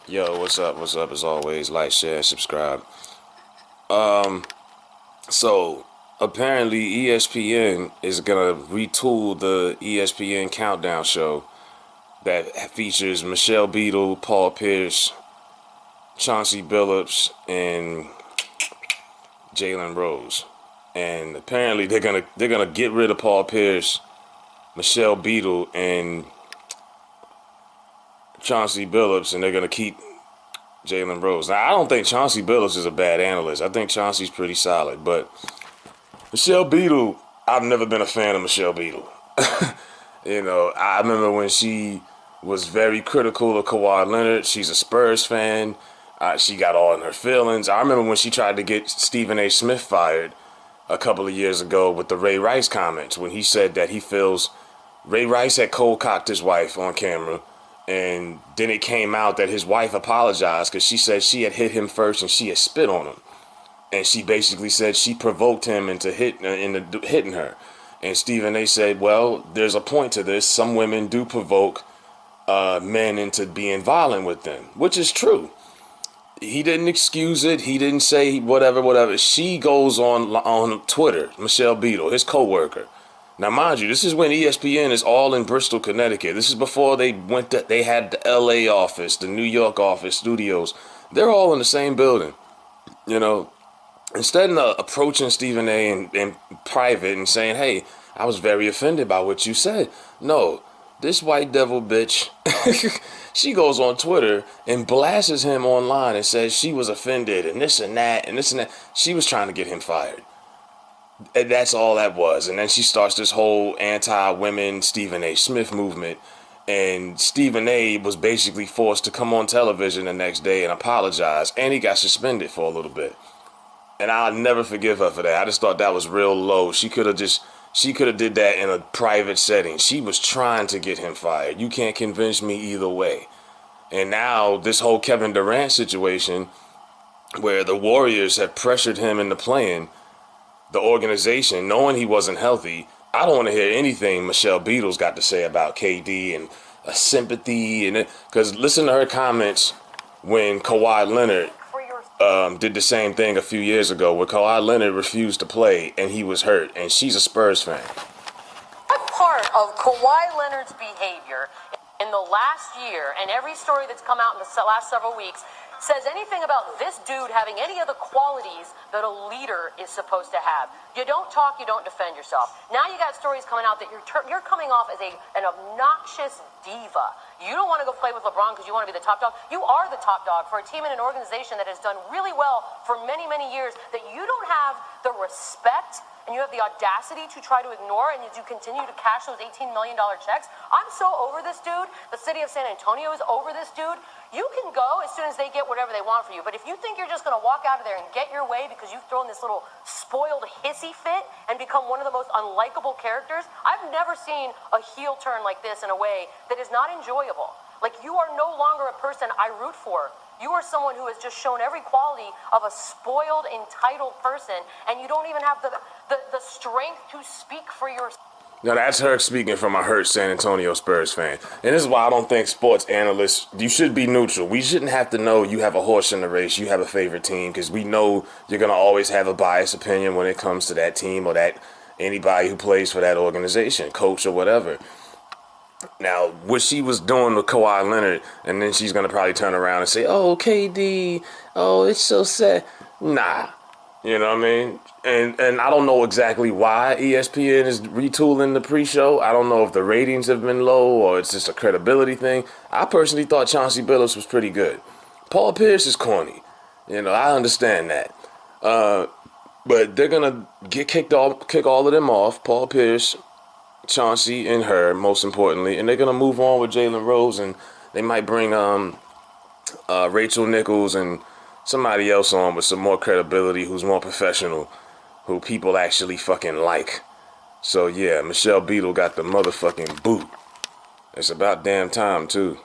Yo, what's up? What's up? As always, like, share, subscribe. So apparently ESPN is gonna retool the ESPN Countdown show that features Michelle Beadle, Paul Pierce, Chauncey Billups, and Jalen Rose. And apparently they're gonna get rid of Paul Pierce, Michelle Beadle, and Chauncey Billups, and they're gonna keep Jalen Rose. Now I don't think Chauncey Billups is a bad analyst. I think Chauncey's pretty solid, but Michelle Beadle, I've never been a fan of Michelle Beadle. I remember when she was very critical of Kawhi Leonard. She's a Spurs fan. She got all in her feelings. I remember when she tried to get Stephen A. Smith fired a couple of years ago with the Ray Rice comments when he said that he feels Ray Rice had cold cocked his wife on camera. And then it came out that his wife apologized because she said she had hit him first and she had spit on him. And she basically said she provoked him into hitting her. And Stephen A. said, well, there's a point to this. Some women do provoke men into being violent with them, which is true. He didn't excuse it. He didn't say whatever. She goes on Twitter, Michelle Beadle, his co-worker. Now, mind you, this is when ESPN is all in Bristol, Connecticut. This is before they had the LA office, the New York office, studios. They're all in the same building, you know. Instead of approaching Stephen A. in private and saying, hey, I was very offended by what you said. No, this white devil bitch, she goes on Twitter and blasts him online and says she was offended and this and that and this and that. She was trying to get him fired. And that's all that was. And then she starts this whole anti-women Stephen A. Smith movement. And Stephen A. was basically forced to come on television the next day and apologize. And he got suspended for a little bit. And I'll never forgive her for that. I just thought that was real low. She could have did that in a private setting. She was trying to get him fired. You can't convince me either way. And now this whole Kevin Durant situation where the Warriors have pressured him into playing the organization, knowing he wasn't healthy. I don't want to hear anything Michelle Beadle's got to say about KD and sympathy. Because listen to her comments when Kawhi Leonard did the same thing a few years ago where Kawhi Leonard refused to play and he was hurt, and she's a Spurs fan. What part of Kawhi Leonard's behavior in the last year and every story that's come out in the last several weeks says anything about this dude having any of the qualities that a leader is supposed to have? You don't talk, you don't defend yourself. Now you got stories coming out that you're coming off as an obnoxious diva. You don't want to go play with LeBron because you want to be the top dog. You are the top dog for a team and an organization that has done really well for many, many years, that you don't have the respect and you have the audacity to try to ignore, and you continue to cash those $18 million checks. I'm so over this dude. The city of San Antonio is over this dude. You can go as soon as they get whatever they want for you, but if you think you're just going to walk out of there and get your way because you've thrown this little spoiled hissy fit and become one of the most unlikable characters, I've never seen a heel turn like this in a way that is not enjoyable. Like, you are no longer a person I root for. You are someone who has just shown every quality of a spoiled, entitled person, and you don't even have the strength to speak for yourself. Now that's her speaking from a hurt San Antonio Spurs fan. And this is why I don't think sports analysts, you should be neutral. We shouldn't have to know you have a horse in the race, you have a favorite team, because we know you're going to always have a biased opinion when it comes to that team or that anybody who plays for that organization, coach or whatever. Now, what she was doing with Kawhi Leonard, and then she's going to probably turn around and say, oh, KD, oh, it's so sad. Nah, you know what I mean? And I don't know exactly why ESPN is retooling the pre-show. I don't know if the ratings have been low or it's just a credibility thing. I personally thought Chauncey Billups was pretty good. Paul Pierce is corny. I understand that. But they're going to kick all of them off. Paul Pierce, Chauncey, and her, most importantly, and they're gonna move on with Jalen Rose, and they might bring Rachel Nichols and somebody else on with some more credibility, who's more professional, who people actually fucking like. So yeah, Michelle Beadle got the motherfucking boot. It's about damn time too.